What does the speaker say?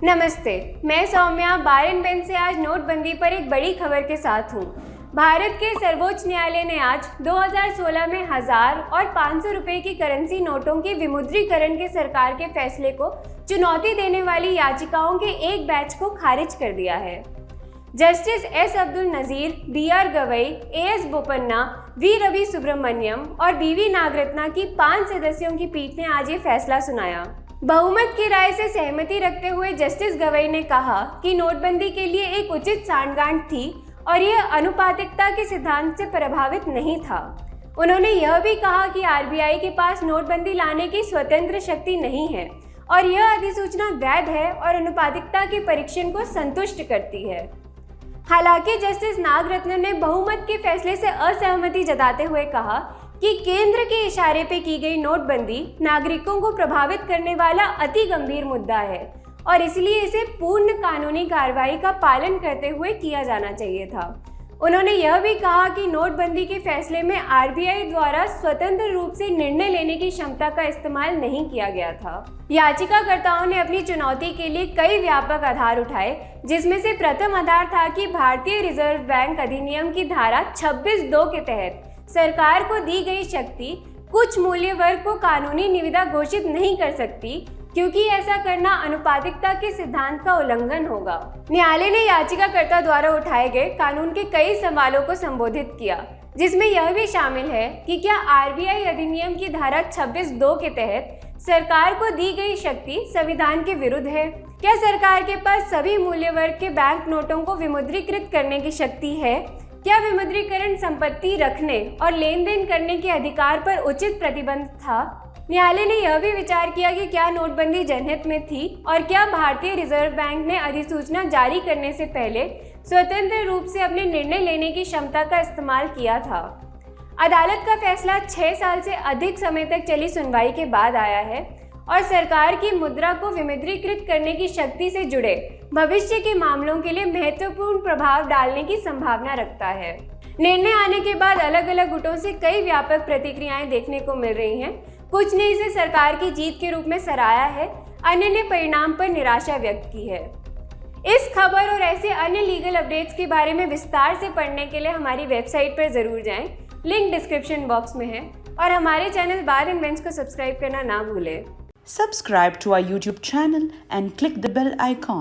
नमस्ते, मैं सौम्या बार and pen से आज नोटबंदी पर एक बड़ी खबर के साथ हूँ। भारत के सर्वोच्च न्यायालय ने आज 2016 में 1000 और 500 रुपए की करेंसी नोटों के विमुद्रीकरण के सरकार के फैसले को चुनौती देने वाली याचिकाओं के एक बैच को खारिज कर दिया है। Justice S Abdul Nazir, BR Gavai, AS Bopanna, V Ravi Subramanian और BV नागरत्ना की 5 सदस्यों की पीठ ने आज ये फैसला सुनाया। बहुमत की राय से सहमति रखते हुए जस्टिस गवई ने कहा कि नोटबंदी के लिए एक उचित सांठगांठ थी और यह अनुपातिकता के सिद्धांत से प्रभावित नहीं था। उन्होंने यह भी कहा कि RBI के पास नोटबंदी लाने की स्वतंत्र शक्ति नहीं है और यह अधिसूचना वैध है और अनुपातिकता के परीक्षण को संतुष्ट करती है। हालांकि जस्टिस नागरत्न ने बहुमत के फैसले से असहमति जताते हुए कहा कि केंद्र के इशारे पे की गई नोटबंदी नागरिकों को प्रभावित करने वाला अति गंभीर मुद्दा है और इसलिए इसे पूर्ण कानूनी कार्रवाई का पालन करते हुए किया जाना चाहिए था। उन्होंने यह भी कहा कि नोटबंदी के फैसले में RBI द्वारा स्वतंत्र रूप से निर्णय लेने की क्षमता का इस्तेमाल नहीं किया गया था। याचिकाकर्ताओं ने अपनी चुनौती के लिए कई व्यापक आधार उठाए, जिसमें से प्रथम आधार था कि भारतीय रिजर्व बैंक अधिनियम की धारा 26(2) के तहत सरकार को दी गई शक्ति कुछ मूल्य वर्ग को कानूनी निविदा घोषित नहीं कर सकती, क्योंकि ऐसा करना अनुपातिकता के सिद्धांत का उल्लंघन होगा। न्यायालय ने याचिकाकर्ता द्वारा उठाए गए कानून के कई सवालों को संबोधित किया, जिसमें यह भी शामिल है कि क्या RBI अधिनियम की धारा 26(2) के तहत सरकार को दी गई शक्ति संविधान के विरुद्ध है? क्या सरकार के पास सभी मूल्य वर्ग के बैंक नोटों को विमुद्रीकृत करने की शक्ति है? क्या विमुद्रीकरण संपत्ति रखने और लेन देन करने के अधिकार पर उचित प्रतिबंध था? न्यायालय ने यह भी विचार किया कि क्या नोटबंदी जनहित में थी और क्या भारतीय रिजर्व बैंक ने अधिसूचना जारी करने से पहले स्वतंत्र रूप से अपने निर्णय लेने की क्षमता का इस्तेमाल किया था। अदालत का फैसला 6 साल से अधिक समय तक चली सुनवाई के बाद आया है और सरकार की मुद्रा को विमुद्रीकृत करने की शक्ति से जुड़े भविष्य के मामलों के लिए महत्वपूर्ण प्रभाव डालने की संभावना रखता है। निर्णय आने के बाद अलग अलग गुटों से कई व्यापक प्रतिक्रियाएं देखने को मिल रही हैं। कुछ ने इसे सरकार की जीत के रूप में सराहा है, अन्य ने परिणाम पर निराशा व्यक्त की है। इस खबर और ऐसे अन्य लीगल अपडेट्स के बारे में विस्तार से पढ़ने के लिए हमारी वेबसाइट पर जरूर जाएं, लिंक डिस्क्रिप्शन बॉक्स में है, और हमारे चैनल बार एंड बेंच को सब्सक्राइब करना ना भूलें। Subscribe to our YouTube channel and click the bell icon.